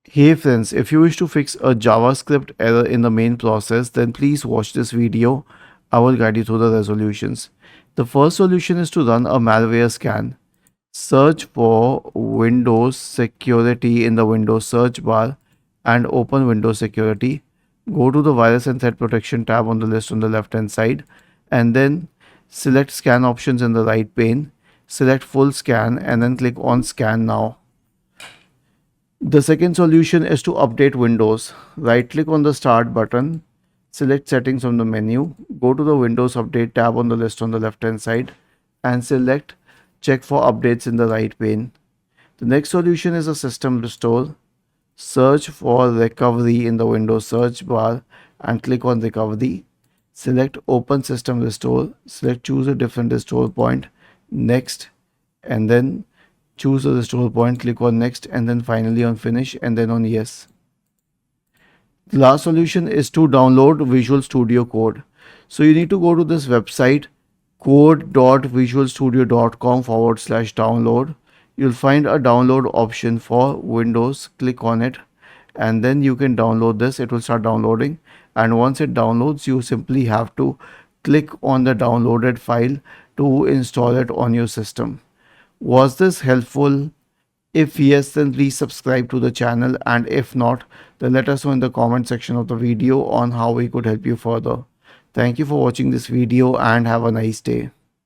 Hey friends, if you wish to fix a JavaScript error in the main process, then please watch this video. I will guide you through the resolutions. The first solution is to run a malware scan. Search for Windows Security in the Windows search bar and open Windows Security. Go to the Virus and Threat Protection tab on the list on the left hand side and then select Scan options in the right pane. Select Full Scan and then click on Scan Now. The second solution is to update Windows. Right click on the Start button, select Settings from the menu, go to the Windows Update tab on the list on the left hand side and select Check for updates in the right pane. The next solution is a system restore. Search for recovery in the Windows search bar and click on recovery. Select Open System Restore, select choose a different restore point, next, and then choose a restore point, click on next, and then finally on finish and then on yes. The last solution is to download Visual Studio Code. So you need to go to this website code.visualstudio.com/download. You'll find a download option for Windows. Click on it and then you can download this. It will start downloading, and once it downloads, you simply have to click on the downloaded file to install it on your system. Was this helpful? If yes, then please subscribe to the channel, and if not, then let us know in the comment section of the video on how we could help you further. Thank you for watching this video and have a nice day.